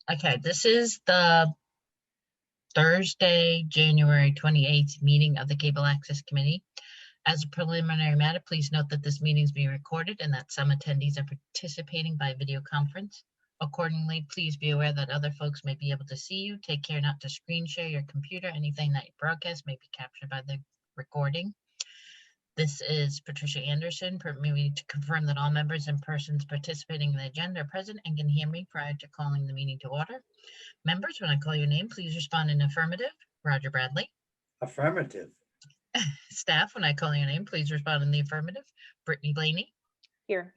Okay, this is the Thursday, January 28th meeting of the Cable Access Committee. As a preliminary matter, please note that this meeting is being recorded and that some attendees are participating by video conference. Accordingly, please be aware that other folks may be able to see you. Take care not to screen share your computer. Anything that you broadcast may be captured by the recording. This is Patricia Anderson. Permit me to confirm that all members and persons participating in the agenda are present and can hear me prior to calling the meeting to order. Members, when I call your name, please respond in affirmative. Roger Bradley. Affirmative. Staff, when I call your name, please respond in the affirmative. Brittany Blaney. Here.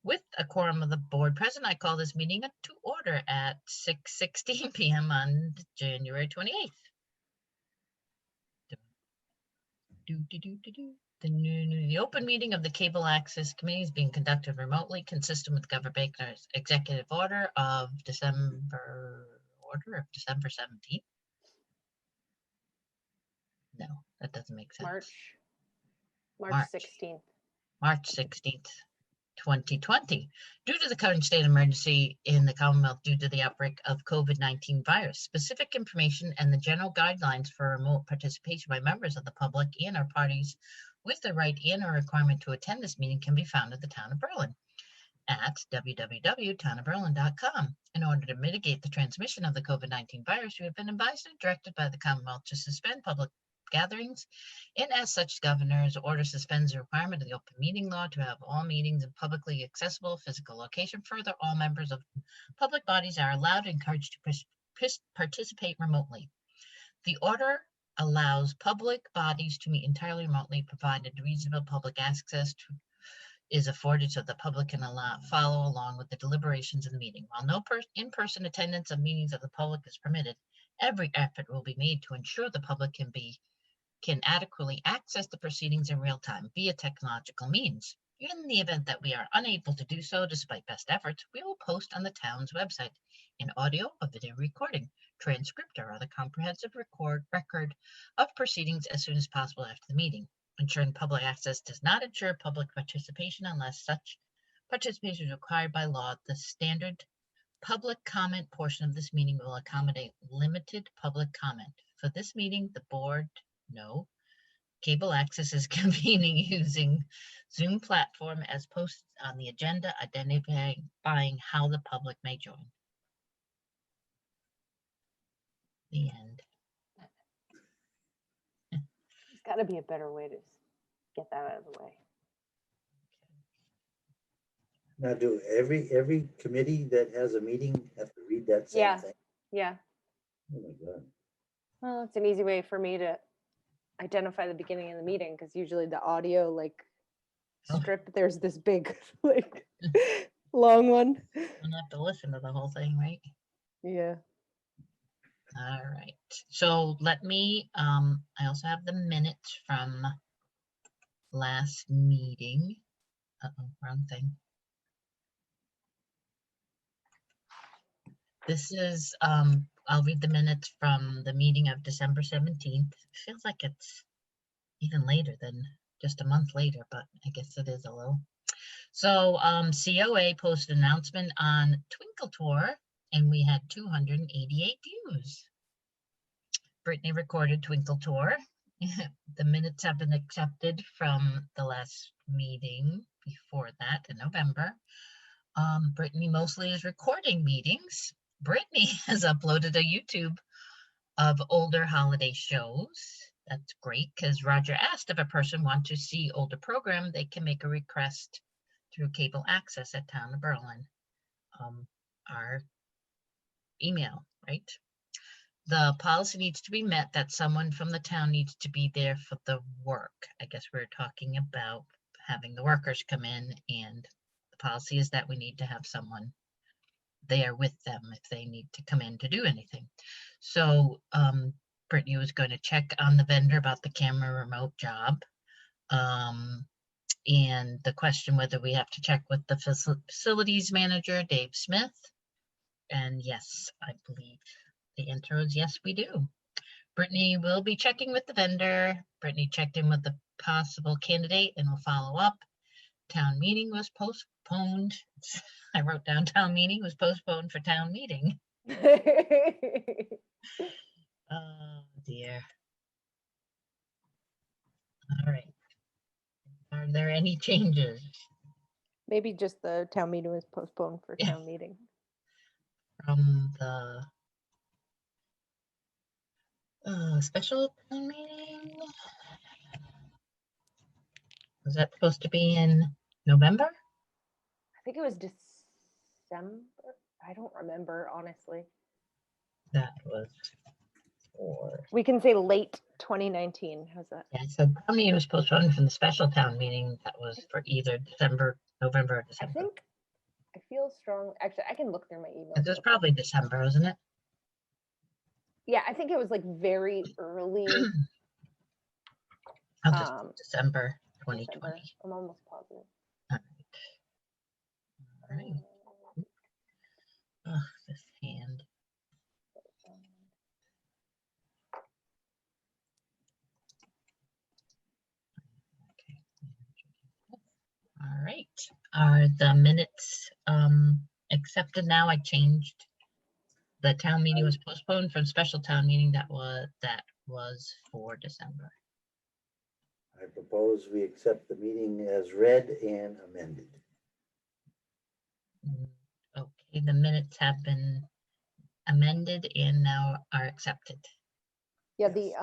With a quorum of the board present, I call this meeting to order at 6:16 p.m. on January 28th. The open meeting of the Cable Access Committee is being conducted remotely, consistent with Governor Baker's executive order of December 17th. No, that doesn't make sense. March 16th. March 16th, 2020. Due to the current state of emergency in the Commonwealth due to the outbreak of COVID-19 virus, specific information and the general guidelines for remote participation by members of the public and or parties with the right and or requirement to attend this meeting can be found at the Town of Berlin at www.townofberlin.com. In order to mitigate the transmission of the COVID-19 virus, you have been advised and directed by the Commonwealth to suspend public gatherings, and as such, the governor's order suspends the requirement of the open meeting law to have all meetings in publicly accessible physical location. Further, all members of public bodies are allowed and encouraged to participate remotely. The order allows public bodies to meet entirely remotely, provided reasonable public access is afforded so the public can follow along with the deliberations of the meeting. While no in-person attendance of meetings of the public is permitted, every effort will be made to ensure the public can adequately access the proceedings in real time via technological means. In the event that we are unable to do so despite best efforts, we will post on the town's website an audio or video recording, transcript, or other comprehensive record of proceedings as soon as possible after the meeting. Ensuring public access does not ensure public participation unless such participation is required by law. The standard public comment portion of this meeting will accommodate limited public comment. For this meeting, the board, Cable Access is convening using Zoom platform as posted on the agenda, identifying how the public may join. The end. There's got to be a better way to get that out of the way. Now, do every committee that has a meeting have to read that same thing? Yeah. Oh my God. Well, it's an easy way for me to identify the beginning of the meeting, because usually the audio strip, there's this big long one. You don't have to listen to the whole thing, right? Yeah. All right. So let me, I also have the minutes from last meeting. Uh-oh, wrong thing. This is, I'll read the minutes from the meeting of December 17th. Feels like it's even later than just a month later, but I guess it is a little. So COA posted an announcement on Twinkle Tour, and we had 288 views. Brittany recorded Twinkle Tour. The minutes have been accepted from the last meeting before that in November. Brittany mostly is recording meetings. Brittany has uploaded a YouTube of older holiday shows. That's great, because Roger asked if a person wants to see older program, they can make a request through Cable Access at Town of Berlin. Our email, right? The policy needs to be met that someone from the town needs to be there for the work. I guess we're talking about having the workers come in, and the policy is that we need to have someone there with them if they need to come in to do anything. So Brittany was going to check on the vendor about the camera remote job. And the question whether we have to check with the facilities manager, Dave Smith. And yes, I believe the answer is yes, we do. Brittany will be checking with the vendor. Brittany checked in with the possible candidate and will follow up. Town meeting was postponed. I wrote down town meeting was postponed for town meeting. Oh dear. All right. Are there any changes Maybe just the town meeting was postponed for Yeah. town meeting. from the special town meeting? Was that supposed to be in November? I think it was December. I don't remember, honestly. That was for, We can say late 2019. How's that? yeah, so town meeting was postponed from the special town meeting that was for either December, November, or I December. think I feel strong. Actually, I can look through my emails. It was real quick. probably December, wasn't it? Yeah, I think it was like very early. I'll just Um, put December December. 2020. I'm almost positive. All right. Oh, this hand. Okay. All right. Are the minutes accepted now? I changed. The town meeting was postponed from special town meeting that was for December. I propose we accept the meeting as read and amended. Okay, the minutes have been amended and now are accepted. Yeah, Yes.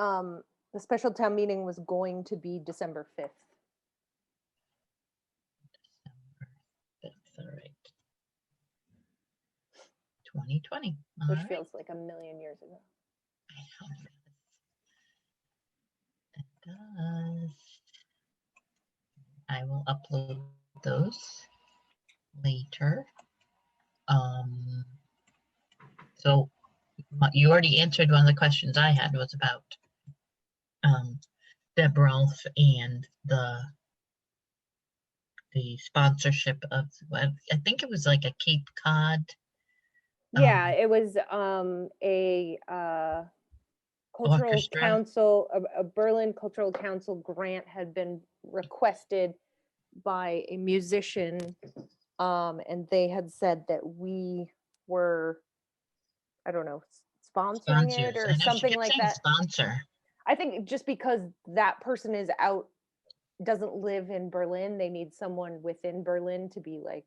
the special town meeting was going to be December 5th. That's all right. 2020. All Which right. feels like a million years ago. It does. I will upload those later. So you already answered one of the questions I had was about Deb Rolfe and the sponsorship of, I think it was like a Cape Cod. Yeah, it was a cultural Orchestra. council, a Berlin Cultural Council grant had been requested by a musician, and they had said that we were, I don't know, sponsoring it Sponsors. or I know she something kept like saying that. sponsor. I think just because that person is out, doesn't live in Berlin, they need someone within Berlin to be like,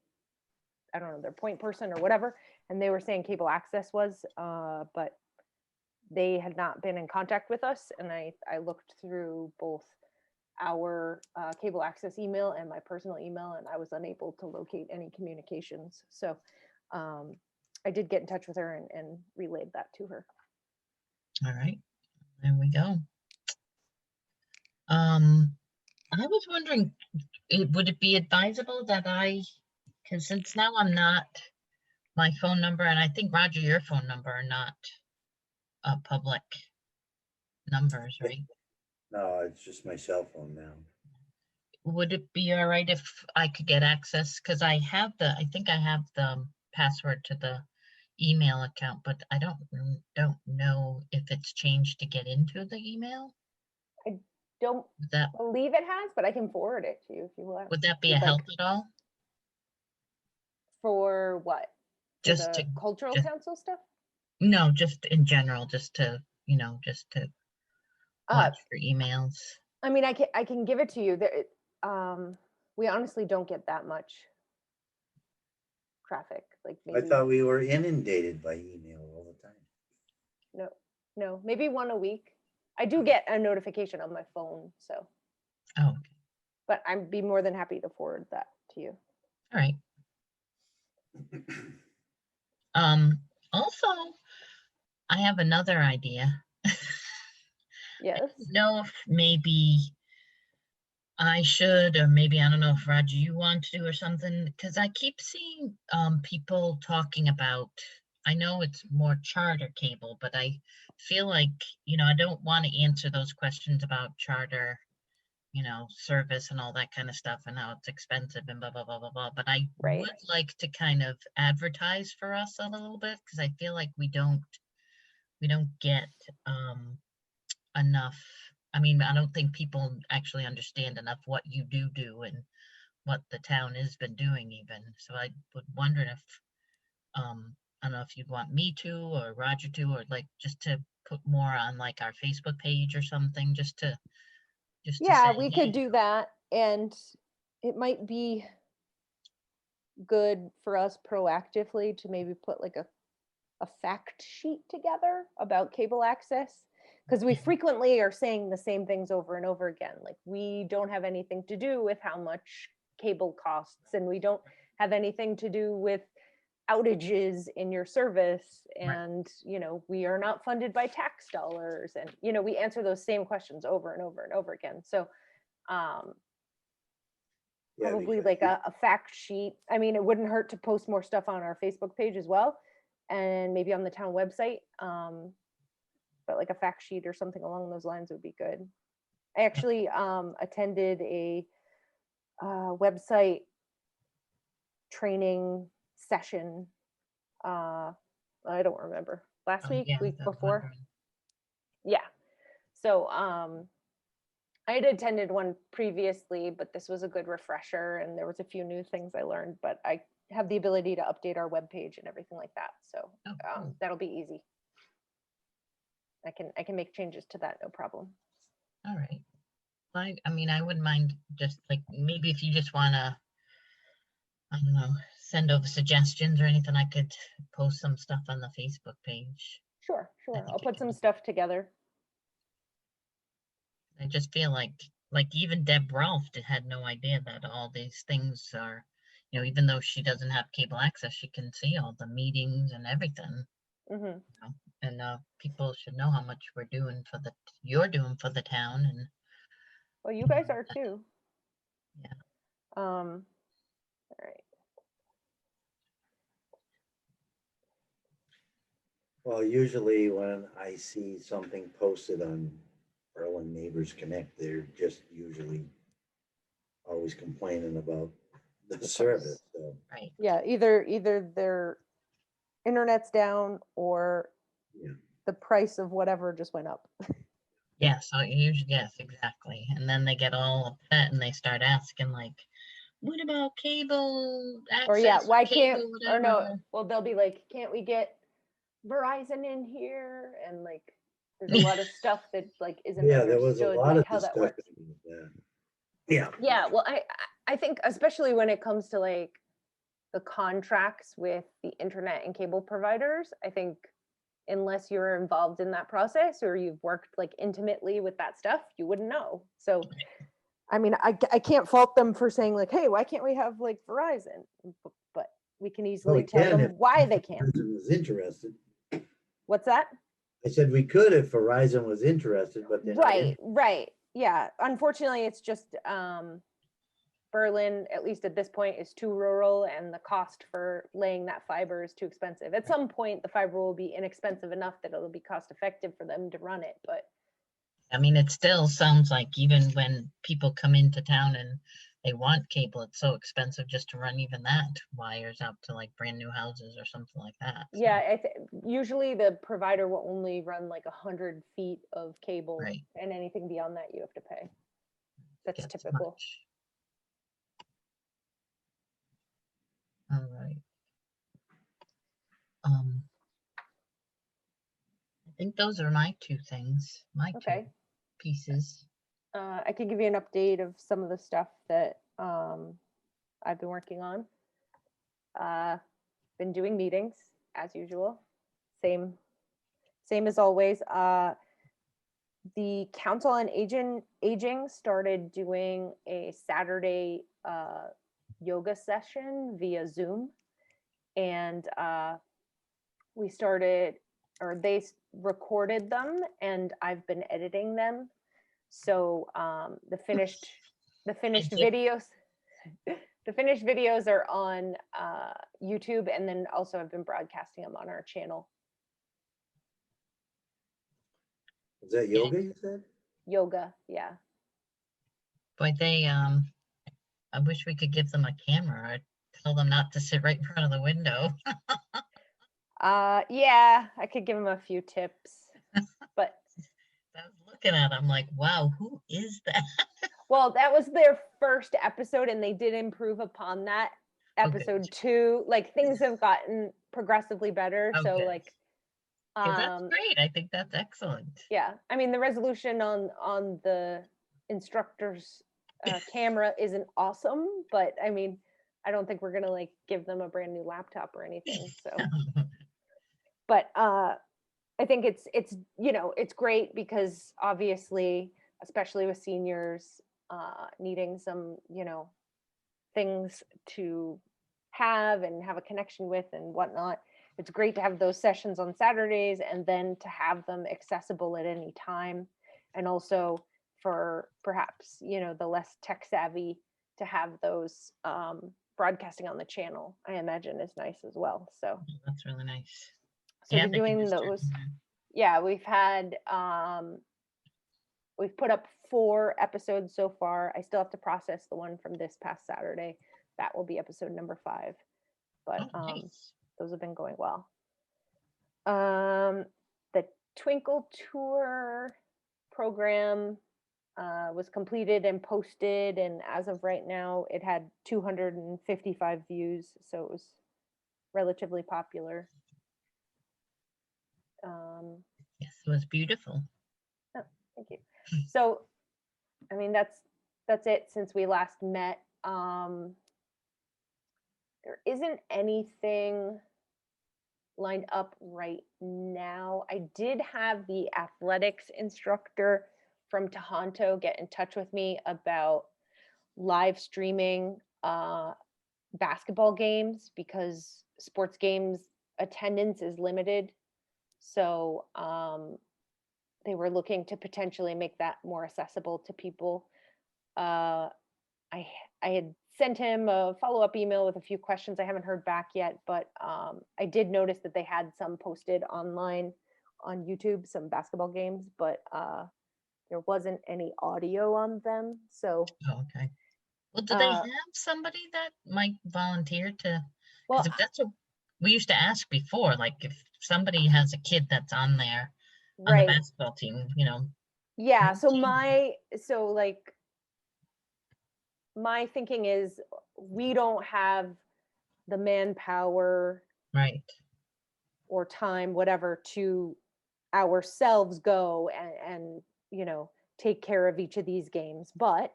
I don't know, their point person or whatever. And they were saying cable access was, but they had not been in contact with us. And I looked through both our cable access email and my personal email, and I was unable to locate any communications. So I did get in touch with her and relayed that to her. All right, there we go. I was wondering, would it be advisable that because since now I'm not, my phone number, and I think Roger, your phone number are not public numbers, right? No, it's just my cell phone now. Would it be all right if I could get access? Because I think I have the password to the email account, but I don't know if it's changed to get into the email. Don't Would that believe it has, but I can forward it to you if you want. would that be a You'd like- help at all? For what? For Just the to cultural just- council stuff? No, just in general, just to watch for emails. I mean, I can give it to you. There, we honestly don't get that much traffic. Like I maybe thought we were inundated by email all the time. no, maybe one a week. I do get a notification on my phone, so. Oh, okay. But I'd be more than happy to forward that to you. All right. Also, I have another idea. Yes. Know if maybe I should, or maybe, I don't know if Roger, you want to or something, because I keep seeing people talking about, I know it's more charter cable, but I feel like, I don't want to answer those questions about charter, service and all that kind of stuff and how it's expensive and blah, blah, blah, blah, blah. But I Right. would like to kind of advertise for us a little bit, because I feel like we don't get enough. I mean, I don't think people actually understand enough what you do and what the town has been doing even. So I would wonder if I don't know if you'd want me to or Roger to, or like just to put more on like our Facebook page or something, just to Yeah, say, we hey, could do that. And it might be good for us proactively to maybe put like a fact sheet together about cable access. Because we Mhm. frequently are saying the same things over and over again. Like, we don't have anything to do with how much cable costs, and we don't have anything to do with outages in your service. Right. And, we are not funded by tax dollars. And, we answer those same questions over and over and over again. So, Yeah, probably because like a fact sheet. I mean, it wouldn't hurt to post more stuff on our Facebook page as well, and maybe on the town website. But like a fact sheet or something along those lines would be good. I actually attended a website training session. I don't remember, last Oh, week, yeah, week I was before. wondering. Yeah. So I had attended one previously, but this was a good refresher, and there was a few new things I learned. But I have the ability to update our webpage and everything like that, so Oh, cool. that'll be easy. I can make changes to that, no problem. All right. I mean, I wouldn't mind just like maybe if you just wanna, I don't know, send over suggestions or anything, I could post some stuff on the Facebook page. Sure, I sure. think I'll it put can some be, stuff together. I just feel like even Deb Rolfe had no idea that all these things are, even though she doesn't have cable access, she can see all the meetings and everything. Hmm. And people should know how much you're doing for the town. And Well, you guys are too. yeah, All right. well, usually when I see something posted on Berlin Neighbors Connect, they're just usually always complaining about the service. So, right. Yeah, either their internet's down or yeah. the price of whatever just went up. Yeah, so usually, yes, exactly. And then they get all upset and they start asking like, what about cable Or yeah, access or why can't, cable, or no, whatever? well, they'll be like, can't we get Verizon in here? And like, there's a lot of stuff that like isn't Yeah, there was a understood, lot like of how that discussion works. about that. Yeah. Yeah, well, I think especially when it comes to like the contracts with the internet and cable providers, I think unless you're involved in that process or you've worked like intimately with that stuff, you wouldn't know. So, I mean, I can't fault them for saying like, hey, why can't we have like Verizon? But we can Well, easily we tell can if them why they can't. Verizon was interested. What's that? I said we could if Verizon was interested, but they're not in. Right. Yeah. Unfortunately, it's just Berlin, at least at this point, is too rural, and the cost for laying that fiber is too expensive. At some point, the fiber will be inexpensive enough that it'll be cost effective for them to run it. But I mean, it still sounds like even when people come into town and they want cable, it's so expensive just to run even that wires out to like brand new houses or something like that. So, yeah, usually the provider will only run like 100 feet of cable, right, and anything beyond that you have to pay. That's gets typical. much. All right. I think those are my two things, my two Okay. pieces. I can give you an update of some of the stuff that I've been working on. Been doing meetings as usual. Same as always. The Council on Aging started doing a Saturday yoga session via Zoom, and we started, or they recorded them, and I've been editing them. So the finished you. videos. The finished videos are on YouTube, and then also I've been broadcasting them on our channel. Is that yoga you said? Yoga, yeah. But I wish we could give them a camera or tell them not to sit right in front of the window. Yeah, I could give them a few tips, but I was looking at them like, wow, who is that? well, that was their first episode, and they did improve upon that. Okay. Episode 2, like things have gotten progressively better. Oh, So good. like, Yeah, that's um, great. I think that's excellent. yeah, I mean, the resolution on the instructor's camera isn't awesome, but I mean, I don't think we're gonna like give them a brand new laptop or anything. So, but I think it's it's great because obviously, especially with seniors needing some things to have a connection with and whatnot. It's great to have those sessions on Saturdays and then to have them accessible at any time. And also for perhaps, the less tech savvy to have those broadcasting on the channel, I imagine is nice as well. So, That's really nice. so Yeah, we've they been can doing just turn those. them on. Yeah, we've put up 4 episodes so far. I still have to process the one from this past Saturday. That will be episode number 5. But Oh, nice. those have been going well. The Twinkle Tour program was completed and posted, and as of right now, it had 255 views, so it was relatively popular. Yes, it was beautiful. Oh, thank you. So, I mean, that's it since we last met. There isn't anything lined up right now. I did have the athletics instructor from Tohoto get in touch with me about live streaming basketball games because sports games attendance is limited. So they were looking to potentially make that more accessible to people. I had sent him a follow-up email with a few questions. I haven't heard back yet, but I did notice that they had some posted online on YouTube, some basketball games, but there wasn't any audio on them. So, Oh, okay. Well, do they have somebody that might volunteer to? well, Because if that's what we used to ask before, like if somebody has a kid that's on there on the right. basketball team, Yeah. who Like my thinking is we don't have the manpower right? or time, whatever, to ourselves go and take care of each of these games, but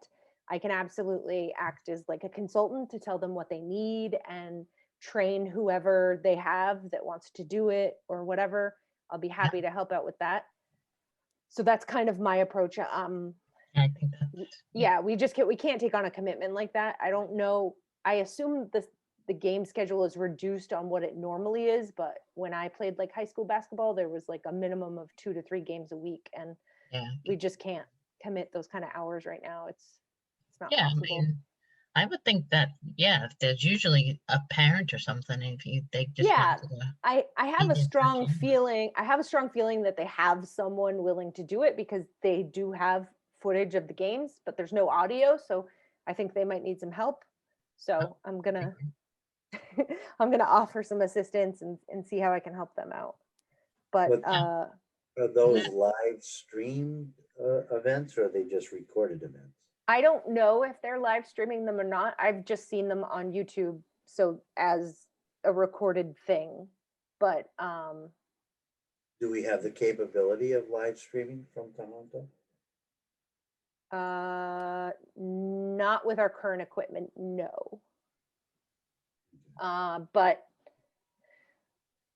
I can absolutely act as like a consultant to tell them what they need and train whoever they have that wants to do it or whatever. I'll be happy to help out with that. So that's kind of my approach. I think that's Yeah, we can't take on a commitment like that. I don't know. I assume the game schedule is reduced on what it normally is, but when I played like high school basketball, there was like a minimum of 2 to 3 games a week, and yeah, we just can't commit those kind of hours right now. It's not yeah. I possible. mean, I would think that if there's usually a parent or something, if they just Yeah, wanted to I have be a there for strong kids. feeling. I have a strong feeling that they have someone willing to do it because they do have footage of the games, but there's no audio, so I think they might need some help. So I'm gonna I'm gonna offer some assistance and see how I can help them out. But But are those Yeah. live streamed events or are they just recorded events? I don't know if they're live streaming them or not. I've just seen them on YouTube, so as a recorded thing. But Do we have the capability of live streaming from Tohoto? not with our current equipment, no. But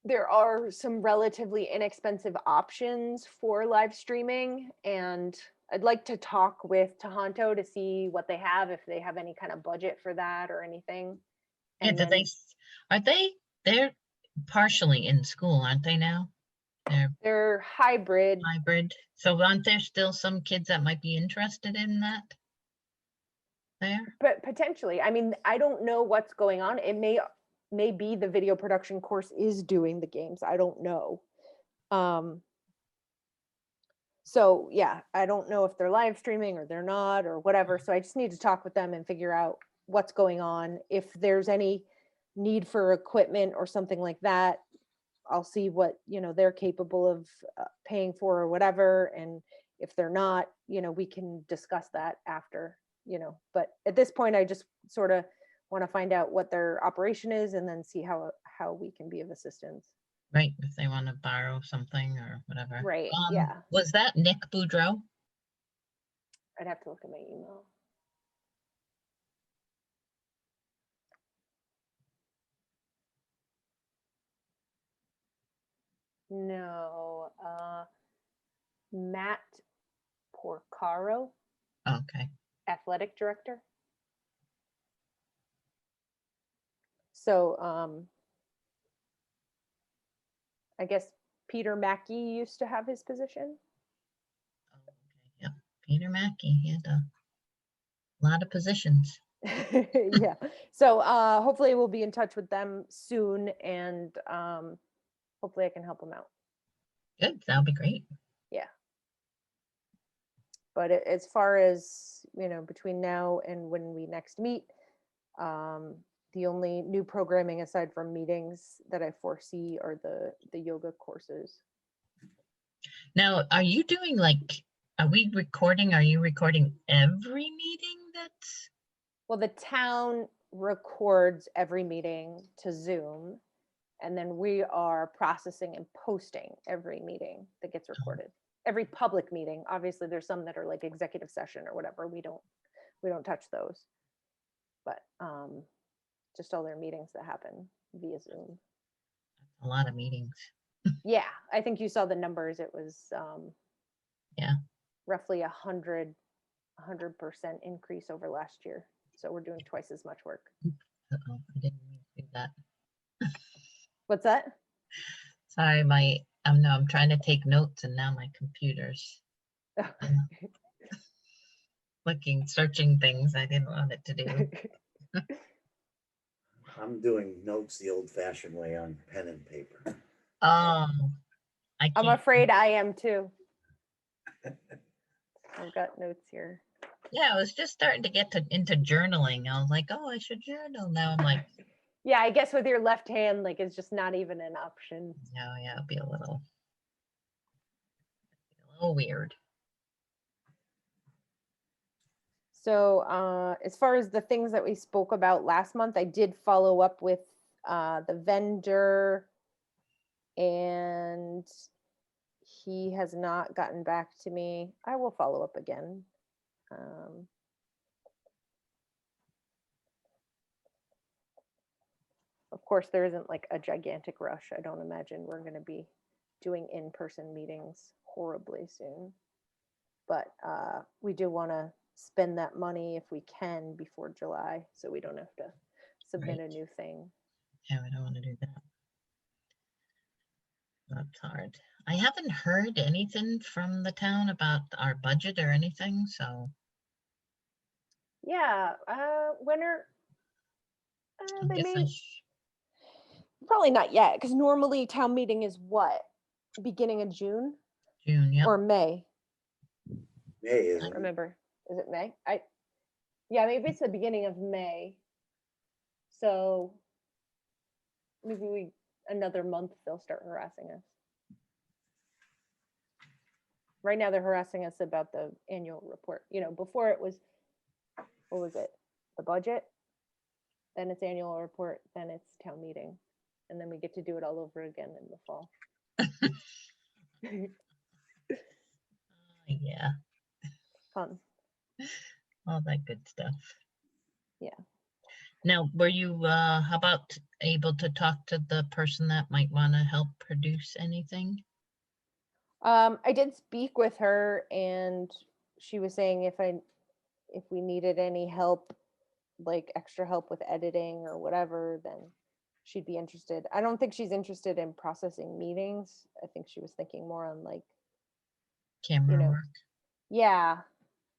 there are some relatively inexpensive options for live streaming, and I'd like to talk with Tohoto to see what they have, if they have any kind of budget for that or anything. Yeah, And do they? then Are they're partially in school, aren't they now? They're they're hybrid. hybrid. So aren't there still some kids that might be interested in that there? But potentially, I mean, I don't know what's going on. It may be the video production course is doing the games. I don't know. So yeah, I don't know if they're live streaming or they're not or whatever. So I just need to talk with them and figure out what's going on. If there's any need for equipment or something like that, I'll see what they're capable of paying for or whatever. And if they're not, we can discuss that after. But at this point, I just sort of want to find out what their operation is and then see how how we can be of assistance. Right, if they want to borrow something or whatever. Right, yeah. Was that Nick Boudreau? I'd have to look at my email. No, Matt Porcaro, Okay, athletic director. So, I guess Peter Mackey used to have his position. oh, okay, yeah, Peter Mackey, he had a lot of positions. Yeah. So, hopefully we'll be in touch with them soon, and hopefully I can help them out. Good, that'll be great. But as far as, between now and when we next meet, the only new programming aside from meetings that I foresee are the yoga courses. Now, are you doing are you recording every meeting that's? Well, the town records every meeting to Zoom, and then we are processing and posting every meeting that gets recorded. Every public meeting. Obviously, there's some that are like executive session or whatever. We don't touch those. But just all their meetings that happen via Zoom. A lot of meetings. Yeah, I think you saw the numbers. It was Yeah. roughly 100% increase over last year. So we're doing twice as much work. Uh-oh, I didn't mean to do that. What's that? Sorry, no, I'm trying to take notes and now my computer's searching things I didn't want it to do. I'm doing notes the old-fashioned way on pen and paper. Oh, I I'm can't. afraid I am too. I've got notes here. Yeah, I was just starting to get into journaling. I was like, oh, I should journal. Now I'm like, Yeah, I guess with your left hand, like it's just not even an option. no, yeah, it'll be a little weird. So as far as the things that we spoke about last month, I did follow up with the vendor, and he has not gotten back to me. I will follow up again. Of course, there isn't like a gigantic rush. I don't imagine we're going to be doing in-person meetings horribly soon. But we do want to spend that money if we can before July, so we don't have to submit a Right. new thing. Yeah, I don't want to do that. That's hard. I haven't heard anything from the town about our budget or anything, so Yeah, when are I they guess may probably not yet, because normally town meeting is what, beginning of June June, yep. or May? May I is don't remember. Is it May? Yeah, maybe it's the beginning of May. So maybe another month they'll start harassing us. Right now they're harassing us about the annual report. Before it was, what was it? The budget, then it's annual report, then it's town meeting. And then we get to do it all over again in the fall. Yeah, Fun. all that good stuff. Yeah. Now, were you how about able to talk to the person that might want to help produce anything? I did speak with her, and she was saying if we needed any help, like extra help with editing or whatever, then she'd be interested. I don't think she's interested in processing meetings. I think she was thinking more on like, Camera work. yeah.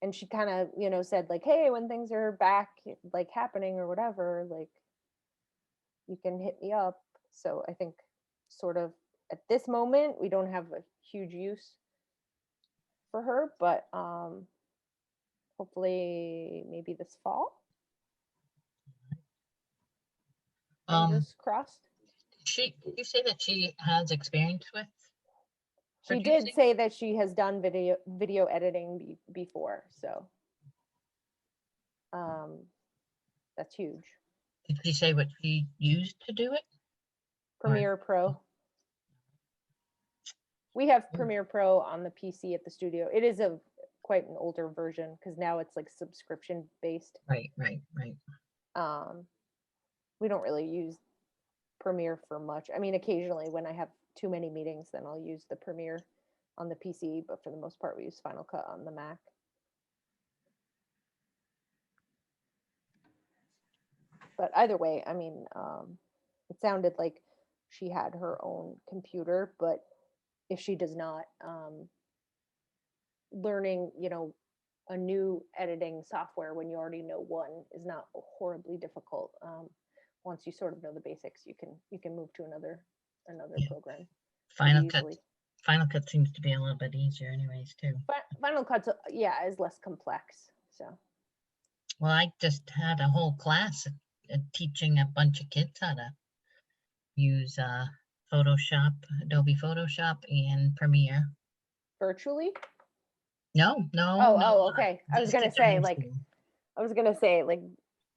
And she kind of, said like, hey, when things are back like happening or whatever, like you can hit me up. So I think sort of at this moment, we don't have a huge use for her, but hopefully maybe this fall. Fingers crossed. Did you say that she has experience with? She producing? did say that she has done video editing before, so that's huge. Did she say what she used to do it? Premiere Pro. We have Mm. Premiere Pro on the PC at the studio. It is a quite an older version because now it's like subscription based. Right. We don't really use Premiere for much. I mean, occasionally when I have too many meetings, then I'll use the Premiere on the PC, but for the most part, we use Final Cut on the Mac. But either way, I mean, it sounded like she had her own computer, but if she does not, learning, a new editing software when you already know one is not horribly difficult. Once you sort of know the basics, you can move to another Yeah. program. Final Cut. Easily. Final Cut seems to be a little bit easier, anyways, too. Final Cut's is less complex. So Well, I just had a whole class teaching a bunch of kids how to use Photoshop, Adobe Photoshop, and Premiere. virtually. No. Oh, okay. I was just gonna at their say, high like, school.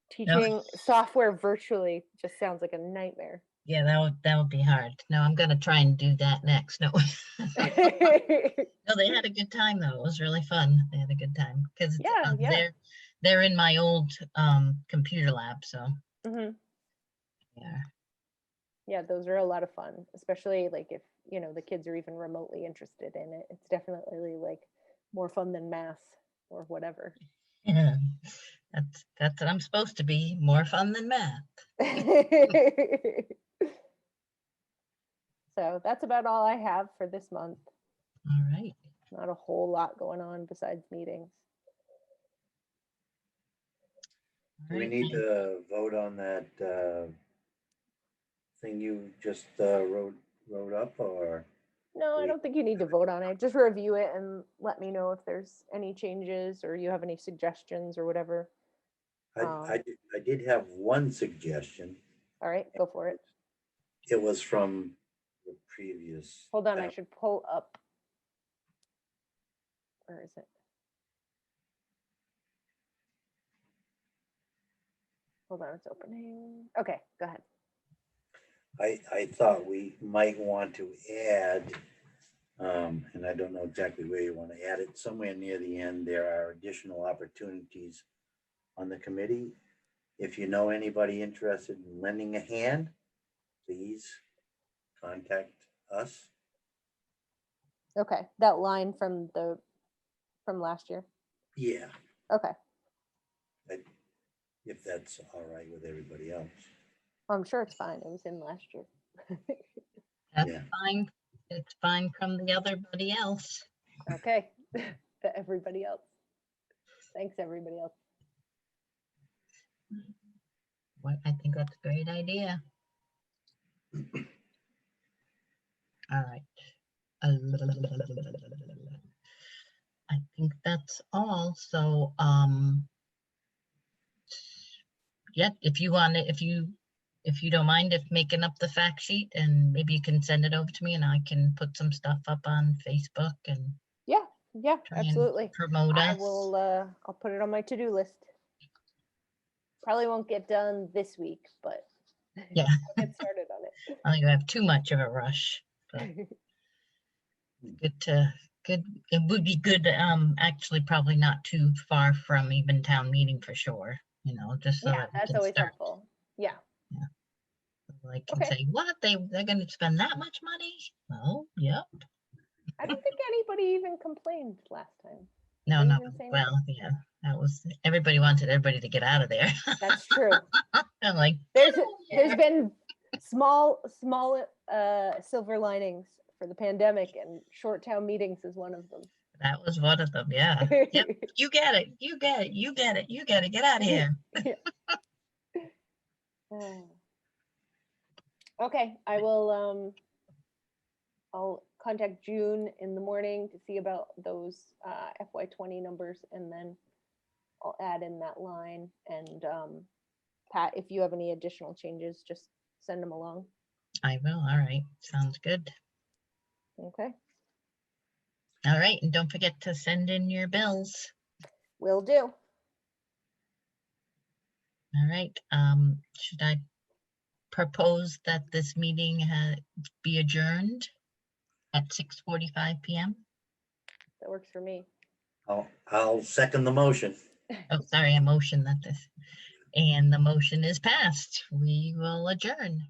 teaching software virtually just sounds like a nightmare. Yeah, that would be hard. No, I'm gonna try and do that next. No, no, they had a good time though. It was really fun. They had a good time because Yeah. they're in my old computer lab, so hmm yeah. Yeah, those are a lot of fun, especially like if, the kids are even remotely interested in it. It's definitely like more fun than math or whatever. Yeah. That's what I'm supposed to be. More fun than math. So that's about all I have for this month. All right. Not a whole lot going on besides meetings. Do we Right. need to vote on that thing you just wrote up, or? No, I don't think you need to vote on it. Just review it and let me know if there's any changes or you have any suggestions or whatever. I did have one suggestion. All right, go for it. It was from the previous. Hold on, I should pull up. Where is it? Hold on, it's opening. Okay, go ahead. I thought we might want to add, and I don't know exactly where you want to add it, somewhere near the end, there are additional opportunities on the committee. If you know anybody interested in lending a hand, please contact us. Okay, that line from last year. Yeah, Okay, if that's all right with everybody else. I'm sure it's fine. It was in last year. That's Yeah. fine. It's fine from the other buddy else. Okay, to everybody else. Thanks, everybody else. I think that's a great idea. All right. I think that's all. So, yeah, if you want it, if you don't mind if making up the fact sheet, and maybe you can send it over to me and I can put some stuff up on Facebook and Yeah, try and absolutely. promote I us. will, I'll put it on my to-do list. Probably won't get done this week, but Yeah. I'll get started on it. I don't think I have too much of a rush. But good. It would be good, actually probably not too far from even town meeting for sure, just so Yeah, that we that's can always start. helpful. Yeah, Like, can Okay. say, what, they're gonna spend that much money? Well, yep. I don't think anybody even complained last time. Did No, they no, even say well, anything? yeah, that was, everybody wanted everybody to get out of there. That's true. I'm like, There's yeah. been small silver linings for the pandemic, and short town meetings is one of them. That was one of them, yeah. Yep, you get it, get out of here. Okay, I will I'll contact June in the morning to see about those FY20 numbers, and then I'll add in that line. And Pat, if you have any additional changes, just send them along. I will, all right, sounds good. Okay, All right, and don't forget to send in your bills. will do. All right, should I propose that this meeting be adjourned at 6:45 PM. That works for me. I'll second the motion. Oh, sorry, a motion that this, and the motion is passed. We will adjourn.